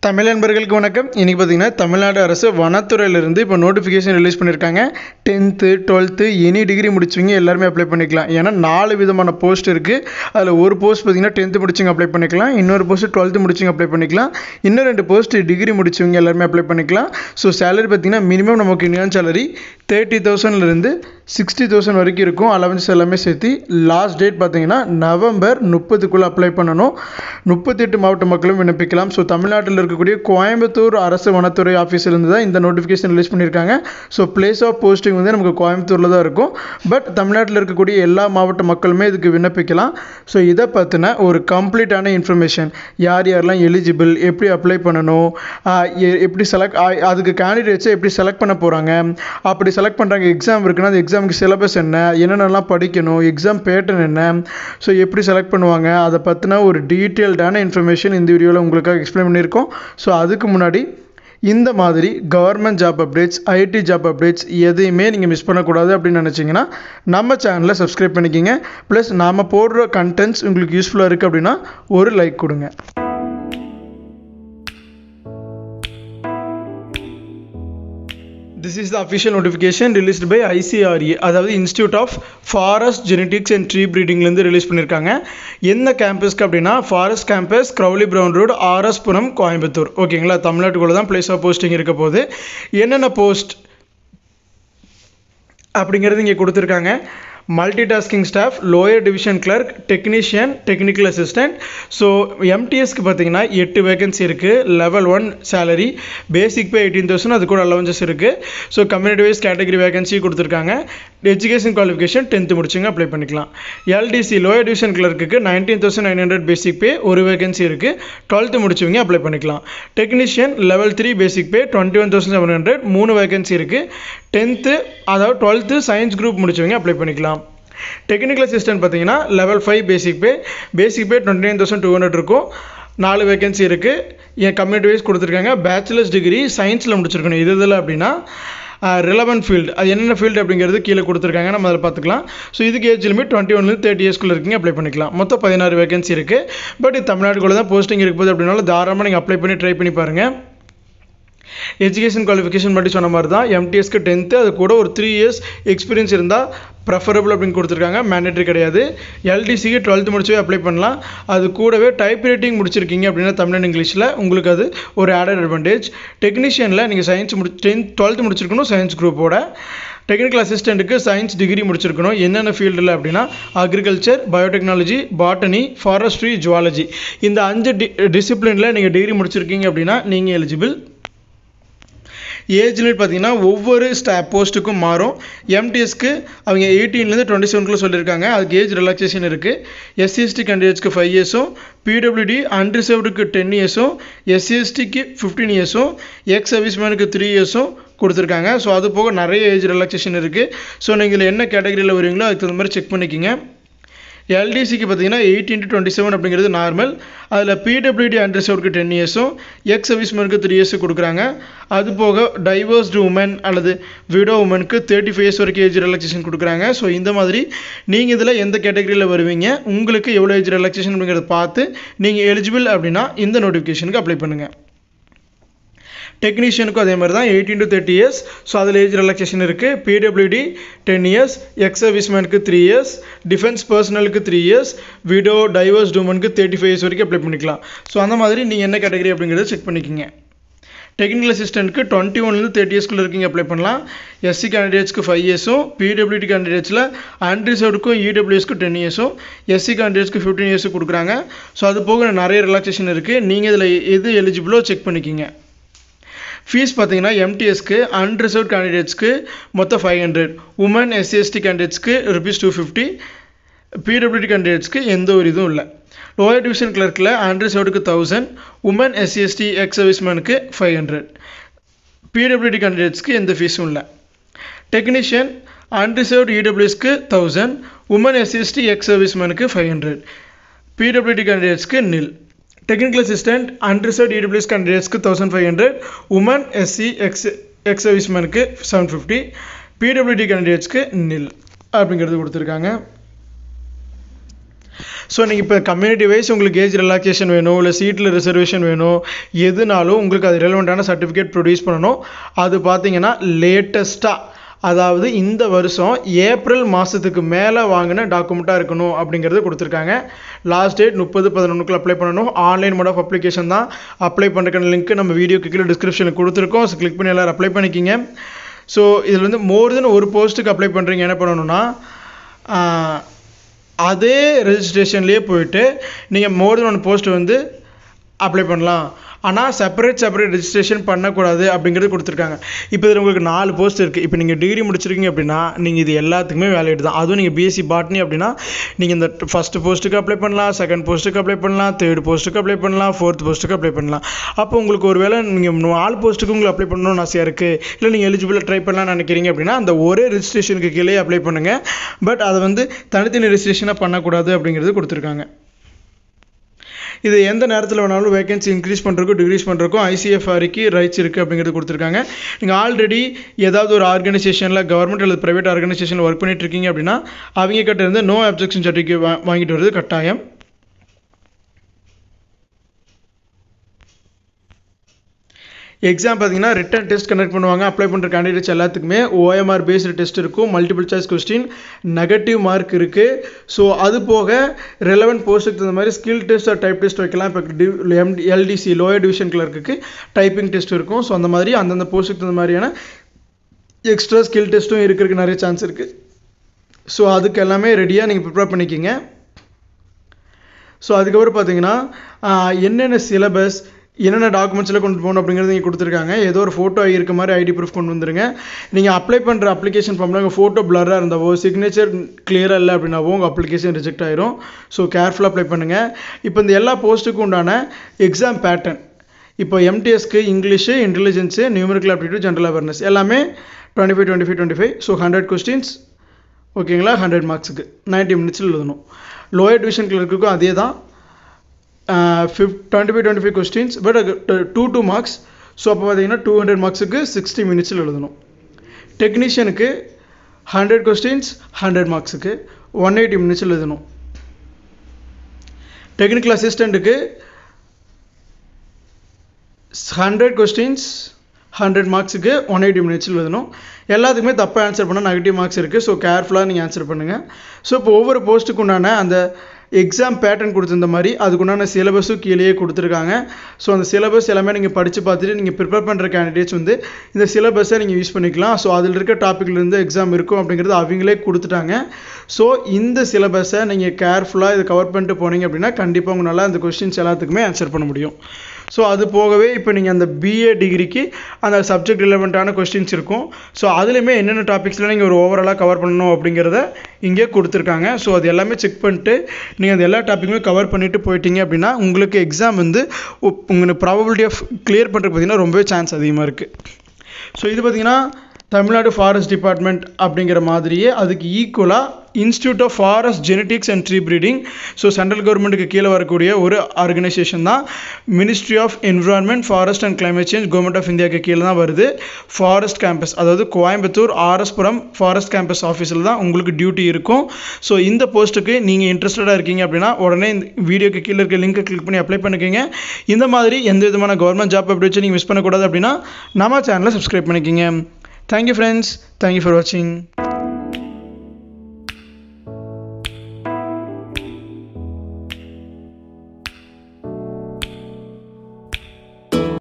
தமிழ் நண்பர்களுக்கு வணக்கம். இன்றைக்கி பார்த்திங்கன்னா தமிழ்நாடு அரசு வனத்துறையிலிருந்து இப்போ நோட்டிஃபிகேஷன் ரிலீஸ் பண்ணியிருக்காங்க. 10th 12th எனி டிகிரி முடிச்சவங்க எல்லாருமே அப்ளை பண்ணிக்கலாம். ஏன்னா 4 விதமான போஸ்ட் இருக்குது. அதில் ஒரு போஸ்ட் பார்த்திங்கன்னா 10th முடிச்சவங்க அப்ளை பண்ணிக்கலாம், இன்னொரு போஸ்ட் 12th முடிச்சவங்க அப்ளை பண்ணிக்கலாம், இன்னும் 2 போஸ்ட் டிகிரி முடிச்சவங்க எல்லாருமே அப்ளை பண்ணிக்கலாம். ஸோ சேலரி பார்த்திங்கன்னா மினிமம் நமக்கு இந்தியன் சேலரி 30,000லேருந்து 60,000 வரைக்கும் இருக்கும். அலவன்ஸ் எல்லாமே சேர்த்து. லாஸ்ட் டேட் பார்த்திங்கன்னா நவம்பர் 30க்குள்ளே அப்ளை பண்ணணும். 38 மாவட்ட மக்களும் விண்ணப்பிக்கலாம். ஸோ தமிழ்நாட்டில் இருக்கக்கூடிய கோயம்புத்தூர் அரசு வனத்துறை ஆஃபீஸிலிருந்து தான் இந்த நோட்டிஃபிகேஷன் ரிலீஸ் பண்ணியிருக்காங்க. ஸோ பிளேஸ் ஆஃப் போஸ்டிங் வந்து நமக்கு கோயம்புத்தூரில் தான் இருக்கும். பட் தமிழ்நாட்டில் இருக்கக்கூடிய எல்லா மாவட்ட மக்களுமே இதுக்கு விண்ணப்பிக்கலாம். ஸோ இதை பற்றின ஒரு கம்ப்ளீட்டான இன்ஃபர்மேஷன், யார் யாரெல்லாம் எலிஜிபிள், எப்படி அப்ளை பண்ணணும், எப்படி அதுக்கு கேண்டிடேட்ஸை எப்படி செலக்ட் பண்ண போகிறாங்க, அப்படி செலக்ட் பண்ணுறாங்க எக்ஸாம் இருக்குன்னா அந்த எக்ஸாமுக்கு சிலபஸ் என்ன, என்னென்னலாம் படிக்கணும், எக்ஸாம் பேட்டர்ன் என்ன, ஸோ எப்படி செலக்ட் பண்ணுவாங்க, அதை பற்றின ஒரு டீட்டெயில்டான இன்ஃபர்மேஷன் இந்த வீடியோவில் உங்களுக்காக எக்ஸ்பிளைன் பண்ணியிருக்கோம். ஸோ அதுக்கு முன்னாடி இந்த மாதிரி government job updates, IT job updates எதையுமே நீங்கள் மிஸ் பண்ணக்கூடாது அப்படின்னு நினச்சிங்கன்னா நம்ம சேனலை சப்ஸ்கிரைப் பண்ணிக்கிங்க. ப்ளஸ் நாம் போடுற கண்டென்ட்ஸ் உங்களுக்கு யூஸ்ஃபுல்லாக இருக்குது அப்படின்னா ஒரு லைக் கொடுங்க. This is the official notification released by ICRE, அதாவது institute of forest genetics and tree ப்ரீடிங்லேருந்து ரிலீஸ் பண்ணியிருக்காங்க. என்ன கேம்பஸ்க்கு அப்படின்னா forest campus, Cowley Brown road, RS Puram, Coimbatore. ஓகேங்களா, தமிழ்நாட்டுக்குள்ளே தான் பிளேஸ் ஆஃப் போஸ்டிங் இருக்க போகுது. என்னென்ன போஸ்ட் அப்படிங்கிறது இங்கே கொடுத்துருக்காங்க. Multitasking staff, lower division clerk, technician, technical assistant. So எம்டிஎஸ்க்கு பார்த்தீங்கன்னா 8 வேகன்சி இருக்குது. லெவல் 1 சேலரி, பேசிக் பே 18,000, அது கூட அலவன்சஸ் இருக்குது. So community wise category vacancy கொடுத்துருக்காங்க. எஜுகேஷன் குவாலிஃபிகேஷன் 10th முடிச்சுங்க அப்ளை பண்ணிக்கலாம். LDC lower division clerk 19,900 basic pay, ஒரு வேகன்சி இருக்குது. 12th முடிச்சவங்க அப்ளை பண்ணிக்கலாம். Technician level 3 basic pay 21,700, 3 vacancy இருக்குது. 10th அதாவது 12th சயின்ஸ் குரூப் முடிச்சவங்க அப்ளை பண்ணிக்கலாம். டெக்னிக்கல் அசிஸ்டன்ட் பார்த்தீங்கன்னா லெவல் 5 பேசிக் பே 29,200 இருக்கும். 4 வேகன்சி இருக்குது. என் கம்யூனிட்டி வைஸ் கொடுத்துருக்காங்க. பேச்சுலர்ஸ் டிகிரி சயின்ஸில் முடிச்சிருக்கணும். இதில் அப்படின்னா ரிலவெண்ட் ஃபீல்டு, அது என்னென்ன ஃபீல்டு அப்படிங்கிறது கீழே கொடுத்துருக்காங்க, நம்ம அதில் பார்த்துக்கலாம். ஸோ இதுக்கு ஏஜ் லிமிட் 21 30 இயர்ஸ்க்குள்ளே இருக்கீங்க அப்ளை பண்ணிக்கலாம். மொத்தம் 16 வேகன்சி இருக்குது. பட் தமிழ்நாட்டுக்குள்ளே தான் போஸ்டிங் இருக்கும்போது அப்படின்னாலும் தாராளமாக நீங்கள் அப்ளை பண்ணி ட்ரை பண்ணி பாருங்கள். எஜுகேஷன் குவாலிஃபிகேஷன் மட்டும் சொன்ன மாதிரி தான். எம்டிஎஸ்க்கு 10th, அது கூட ஒரு 3 years எக்ஸ்பீரியன்ஸ் இருந்தால் ப்ரெஃபரபிள் அப்படின்னு கொடுத்துருக்காங்க. மேண்டேட்ரி கிடையாது. எல்டிசிக்கு 12th முடிச்சவே அப்ளை பண்ணலாம். அது கூடவே டைப் ரைட்டிங் முடிச்சிருக்கீங்க அப்படின்னா தமிழ் அண்ட் இங்கிலீஷில் உங்களுக்கு அது ஒரு ஆடட் அட்வான்டேஜ். டெக்னீஷியனில் நீங்கள் சயின்ஸ் 12th முடிச்சிருக்கணும் சயின்ஸ் குரூப்போட. டெக்னிக்கல் அசிஸ்டண்ட்டுக்கு சயின்ஸ் டிகிரி முடிச்சிருக்கணும். என்னென்ன ஃபீல்டில் அப்படின்னா agriculture, biotechnology, botany, forestry, zoology, இந்த 5 டிசிப்ளினில் நீங்கள் டிகிரி முடிச்சிருக்கீங்க அப்படின்னா நீங்கள் எலிஜிபிள். ஏஜ் லிமிட் பார்த்தீங்கன்னா ஒவ்வொரு போஸ்ட்டுக்கும் மாறும். எம்டிஎஸ்க்கு அவங்க 18லேருந்து 27க்குள்ளே சொல்லியிருக்காங்க. அதுக்கு ஏஜ் ரிலாக்ஸேஷன் இருக்குது. எஸ்சிஎஸ்டி கேண்டிடேட்ஸ்க்கு 5 இயர்ஸும், பிடபிள்யூடி அன்ரிசர்வ்டுக்கு 10 இயர்ஸும், எஸ்சிஎஸ்டிக்கு 15 இயர்ஸும், எக்ஸ் சர்வீஸ்மேனுக்கு 3 இயர்ஸும் கொடுத்துருக்காங்க. ஸோ அது போக நிறைய ஏஜ் ரிலாக்ஸேஷன் இருக்குது. ஸோ நீங்கள் என்ன கேட்டகரியில் வருவீங்களோ அதுக்கு தகுந்த மாதிரி செக் பண்ணிக்கிங்க. எல்டிசிக்கு பார்த்தீங்கன்னா 18 to 27 அப்படிங்கிறது நார்மல். அதில் பிடபிள்யூடி அன்ரிசர்வ்டுக்கு 10 இயர்ஸும், எக்ஸ் சர்வீஸ்மேனுக்கு 3 இயர்ஸ் கொடுக்குறாங்க. அது போக டைவர்ஸ்டு உமன் அல்லது விடோ உமனுக்கு 35 இயர்ஸ் வரைக்கும் ஏஜ் ரிலாக்ஸேஷன் கொடுக்குறாங்க. ஸோ இந்த மாதிரி நீங்கள் இதில் எந்த கேட்டகரியில் வருவீங்க, உங்களுக்கு எவ்வளோ ஏஜ் ரிலாக்ஸேஷன் அப்படிங்கிறத பார்த்து நீங்கள் எலிஜிபிள் அப்படின்னா இந்த நோட்டிஃபிகேஷனுக்கு அப்ளை பண்ணுங்கள். டெக்னீஷியனுக்கும் அதே மாதிரி தான் 18 to 30 இயர்ஸ். ஸோ அதில் ஏஜ் ரிலாக்ஸேஷன் இருக்குது. பிடபிள்யூடி 10 இயர்ஸ், எக்ஸ் சர்வீஸ்மேனுக்கு 3 இயர்ஸ், டிஃபென்ஸ் பர்சனலுக்கு 3 இயர்ஸ், விடோ டைவர்ஸ் உமனுக்கு 35 இயர்ஸ் வரைக்கும் அப்ளை பண்ணிக்கலாம். ஸோ அந்த மாதிரி நீங்கள் என்ன கேட்டகரி அப்படிங்கிறத செக் பண்ணிக்கிங்க. டெக்னிக்கல் அசிஸ்டண்ட்டுக்கு 21லேருந்து 30 இயர்ஸ்க்குள்ளே இருக்கீங்க அப்ளை பண்ணலாம். எஸ்சி கேண்டிடேட்ஸ்க்கு 5 இயர்ஸும், பிடபிள்யூடி கேண்டிடேட்ஸில் அன்ரிசர்வ்டுக்கும் இடபிள்யூஎஸ்க்கு 10 இயர்ஸும், எஸ்சி கேண்டிடேட்ஸ்க்கு 15 இயர்ஸும் கொடுக்குறாங்க. ஸோ அது போக நிறைய ரிலாக்ஸேஷன் இருக்குது. நீங்கள் இதில் எது எலிஜிபிளோ செக் பண்ணிக்கிங்க. ஃபீஸ் பார்த்தீங்கன்னா எம்டிஎஸ்க்கு அன்ரிசர்வ்ட் கேண்டிடேட்ஸ்க்கு மொத்தம் 500, உமன் எஸ்சிஎஸ்டி கேண்டிடேட்ஸ்க்கு ₹250, பிடபிள்யூடி கேண்டிடேட்ஸ்க்கு எந்த ஒரு இதுவும் இல்லை. லோயர் டிவிஷன் கிளர்க்கில் அன்ரிசர்வ்டுக்கு 1000, உமன் எஸ்சிஎஸ்டி எக்ஸ் சர்வீஸ்மேனுக்கு 500, பிடபிள்யூடி கேண்டிடேட்ஸ்க்கு எந்த ஃபீஸும் இல்லை. டெக்னீஷியன் அன்ரிசர்வ்டு இடபிள்யூஎஸ்க்கு 1000, உமன் எஸ்சிஎஸ்டி எக்ஸ் சர்வீஸ்மேனுக்கு 500, பிடபிள்யூடி கேண்டிடேட்ஸ்க்கு nil. Technical assistant unreserved EWS கேண்டிடேட்ஸ்க்கு 1500, உமன் எஸ்சி எக்ஸ் சர்வீஸ்மேனுக்கு 750, பிடபிள்யூடி கேண்டிடேட்ஸ்க்கு நில் அப்படிங்கிறது கொடுத்துருக்காங்க. ஸோ நீங்கள் இப்போ கம்யூனிட்டி வைஸ் உங்களுக்கு ஏஜ் ரிலாக்ஸேஷன் வேணும், இல்லை சீட்டில் ரிசர்வேஷன் வேணும், எதுனாலும் உங்களுக்கு அது ரெலவெண்ட்டான சர்டிஃபிகேட் ப்ரொடியூஸ் பண்ணணும். அது பார்த்தீங்கன்னா லேட்டஸ்ட்டாக, அதாவது இந்த வருஷம் ஏப்ரல் மாதத்துக்கு மேலே வாங்கின டாக்குமெண்ட்டாக இருக்கணும் அப்படிங்கிறது கொடுத்துருக்காங்க. லாஸ்ட் டேட் 30/11 அப்ளை பண்ணணும். ஆன்லைன் மோட் ஆஃப் அப்ளிகேஷன் தான். அப்ளை பண்ணுறதுக்கான லிங்க் நம்ம வீடியோக்கு கீழே டிஸ்கிரிப்ஷனில் கொடுத்துருக்கோம். ஸோ கிளிக் பண்ணி எல்லோரும் அப்ளை பண்ணிக்கிங்க. ஸோ இதில் வந்து மோர் தென் ஒரு போஸ்ட்டுக்கு அப்ளை பண்ணுறீங்க, என்ன பண்ணணும்னா அதே ரெஜிஸ்ட்ரேஷன்லேயே போயிட்டு நீங்கள் மோர் தென் ஒன் போஸ்ட் வந்து அப்ளை பண்ணலாம். ஆனால் செப்பரேட் ரெஜிஸ்ட்ரேஷன் பண்ணக்கூடாது அப்படிங்கிறது கொடுத்துருக்காங்க. இப்போ இதில் உங்களுக்கு 4 போஸ்ட் இருக்குது. இப்போ நீங்கள் டிகிரி முடிச்சிருக்கீங்க அப்படின்னா நீங்கள் இது எல்லாத்துக்குமே வேலிட் தான். அதுவும் நீங்கள் பிஎஸ்சி பாட்னி அப்படின்னா நீங்கள் இந்த ஃபஸ்ட்டு போஸ்ட்டுக்கு அப்ளை பண்ணலாம், செகண்ட் போஸ்ட்டுக்கு அப்ளை பண்ணலாம், தேர்ட் போஸ்ட்டுக்கு அப்ளை பண்ணலாம், ஃபோர்த் போஸ்ட்டுக்கு அப்ளை பண்ணலாம். அப்போ உங்களுக்கு ஒரு வேளை நீங்கள் 4 போஸ்ட்டுக்கு உங்களுக்கு அப்ளை பண்ணணும்னு ஆசையாக இருக்குது, இல்லை நீங்கள் எலிஜிபிளாக ட்ரை பண்ணலாம்னு நினைக்கிறீங்க அப்படின்னா அந்த ஒரே ரெஜிஸ்ட்ரேஷனுக்கு கீழே அப்ளை பண்ணுங்கள். பட் அதை வந்து தனித்தனி ரெஜிஸ்ட்ரேஷனாக பண்ணக்கூடாது அப்படிங்கிறது கொடுத்துருக்காங்க. இது எந்த நேரத்தில் வேணாலும் வேகன்சி இன்க்ரீஸ் பண்ணுறதுக்கும் டிக்ரீஸ் பண்ணுறதுக்கும் ஐசிஎஃப்ஆருக்கு ரைட்ஸ் இருக்குது அப்படிங்கிறது கொடுத்துருக்காங்க. நீங்கள் ஆல்ரெடி ஏதாவது ஒரு ஆர்கனைசேஷனில் கவர்மெண்ட் அல்லது ப்ரைவேட் ஆர்கனைசேஷனில் ஒர்க் பண்ணிட்டு இருக்கீங்க அப்படின்னா அவங்க கிட்ட இருந்து நோ அப்ஜெக்ஷன் சர்டிஃபிகேட் வாங்கிட்டு வருது கட்டாயம். எக்ஸாம் பார்த்தீங்கன்னா ரிட்டன் டெஸ்ட் கண்டக்ட் பண்ணுவாங்க. அப்ளை பண்ணுற கேண்டிடேட்ஸ் எல்லாத்துக்குமே OMR பேஸ்டு டெஸ்ட் இருக்கும், multiple choice question, negative mark இருக்குது. ஸோ அது போக ரெலவெண்ட் போஸ்ட்டுக்கு தகுந்த மாதிரி skill test or type test வைக்கலாம். இப்போ LDC lower division clerk typing test இருக்கும். ஸோ அந்த மாதிரி அந்தந்த போஸ்ட்டுக்கு தகுந்த மாதிரியான எக்ஸ்ட்ரா ஸ்கில் டெஸ்ட்டும் இருக்கிறதுக்கு நிறைய சான்ஸ் இருக்குது. ஸோ அதுக்கு எல்லாமே ரெடியாக நீங்கள் ப்ரிப்பேர் பண்ணிக்கிங்க. ஸோ அதுக்கப்புறம் பார்த்தீங்கன்னா என்னென்ன சிலபஸ், என்னென்ன டாக்குமெண்ட்ஸில் கொண்டு போகணும் அப்படிங்கிறது நீங்கள் கொடுத்துருக்காங்க. ஏதோ ஒரு ஃபோட்டோ இருக்க மாதிரி ஐடி ப்ரூஃப் கொண்டு வந்துருங்க. நீங்கள் அப்ளை பண்ணுற அப்ளிகேஷன் ஃபார்மில் உங்கள் ஃபோட்டோ பிளராக இருந்தாவோ, சிக்னேச்சர் கிளியராக இல்லை அப்படின்னாவோ உங்கள் அப்ளிகேஷன் ரிஜெக்ட் ஆயிரும். ஸோ கேர்ஃபுல்லாக அப்ளை பண்ணுங்கள். இப்போ இந்த எல்லா போஸ்ட்டுக்கும் உண்டான எக்ஸாம் பேட்டர்ன், இப்போ MTSக்கு English, intelligence, numerical aptitude, general awareness எல்லாமே 25. ஸோ 100 கொஸ்டின்ஸ் ஓகேங்களா, 100 மார்க்ஸுக்கு 90 மினிட்ஸில் எழுதணும். லோயர் டிவிஷன் கிளர்க்குக்கும் அதே தான், 25 கொஸ்டின்ஸ், பட் 2 மார்க்ஸ். ஸோ அப்போ பார்த்தீங்கன்னா 200 மார்க்ஸுக்கு 60 மினிட்ஸில் எழுதணும். டெக்னீஷியனுக்கு 100 கொஸ்டின்ஸ் 100 மார்க்ஸுக்கு 180 மினிட்ஸில் எழுதணும். டெக்னிக்கல் அசிஸ்டண்ட்டுக்கு 100 கொஸ்டின்ஸ் 100 மார்க்ஸுக்கு 180 மினிட்ஸில் எழுதணும். எல்லாத்துக்குமே தப்பாக ஆன்சர் பண்ணால் நெகட்டிவ் மார்க்ஸ் இருக்குது. ஸோ கேர்ஃபுல்லாக நீங்கள் ஆன்சர் பண்ணுங்கள். ஸோ இப்போ ஒவ்வொரு போஸ்ட்டுக்கு உண்டான அந்த எக்ஸாம் பேட்டர்ன் கொடுத்துருந்த மாதிரி அதுக்குண்டான சிலபஸும் கீழேயே கொடுத்துருக்காங்க. ஸோ அந்த சிலபஸ் எல்லாமே நீங்கள் படித்து பார்த்துட்டு நீங்கள் ப்ரிப்பேர் பண்ணுற கேண்டிடேட்ஸ் வந்து இந்த சிலபஸை நீங்கள் யூஸ் பண்ணிக்கலாம். ஸோ அதில் இருக்க டாப்பிக்லேருந்து எக்ஸாம் இருக்கும் அப்படிங்கிறது அவங்களே கொடுத்துட்டாங்க. ஸோ இந்த சிலபஸை நீங்கள் கேர்ஃபுல்லாக இதை கவர் பண்ணிட்டு போனீங்க அப்படின்னா கண்டிப்பாக உங்களால் அந்த கொஸ்டின்ஸ் எல்லாத்துக்குமே ஆன்சர் பண்ண முடியும். ஸோ அது போகவே இப்போ நீங்கள் அந்த BA டிகிரிக்கு அந்த சப்ஜெக்ட் ரிலவெண்ட்டான கொஸ்டின்ஸ் இருக்கும். ஸோ அதுலேயுமே என்னென்ன டாபிக்ஸில் நீங்கள் ஒரு ஓவராலாக கவர் பண்ணணும் அப்படிங்கிறத இங்கே கொடுத்துருக்காங்க. ஸோ அது எல்லாமே செக் பண்ணிட்டு நீங்கள் அந்த எல்லா டாப்பிக்குமே கவர் பண்ணிவிட்டு போயிட்டீங்க அப்படின்னா உங்களுக்கு எக்ஸாம் வந்து உங்களுக்கு ப்ராபபிலிட்டி ஆஃப் கிளியர் பண்ணுறதுக்கு பார்த்தீங்கன்னா ரொம்பவே சான்ஸ் அதிகமாக இருக்குது. ஸோ இது பார்த்திங்கன்னா தமிழ்நாடு ஃபாரஸ்ட் டிபார்ட்மெண்ட் அப்படிங்கிற மாதிரியே அதுக்கு ஈக்குவலாக institute of forest genetics and tree breeding, so central கவர்மெண்ட்டுக்கு கீழே வரக்கூடிய ஒரு ஆர்கனைசேஷன் தான். Ministry of environment, forest and climate change, government of இந்தியாவுக்கு கீழே தான் வருது. ஃபாரஸ்ட் கேம்பஸ், அதாவது Coimbatore RS Puram forest campus ஆஃபீஸில் தான் உங்களுக்கு டியூட்டி இருக்கும். ஸோ இந்த போஸ்ட்டுக்கு நீங்கள் இன்ட்ரெஸ்டடாக இருக்கீங்க அப்படின்னா உடனே இந்த வீடியோக்கு கீழே இருக்க லிங்கை கிளிக் பண்ணி அப்ளை பண்ணிக்கோங்க. இந்த மாதிரி எந்த விதமான கவர்மெண்ட் ஜாப் அப்படி வச்சு நீங்கள் மிஸ் பண்ணக்கூடாது அப்படின்னா நம்ம சேனலை சப்ஸ்கிரைப் பண்ணிக்கோங்க. Thank you friends. Thank you for watching.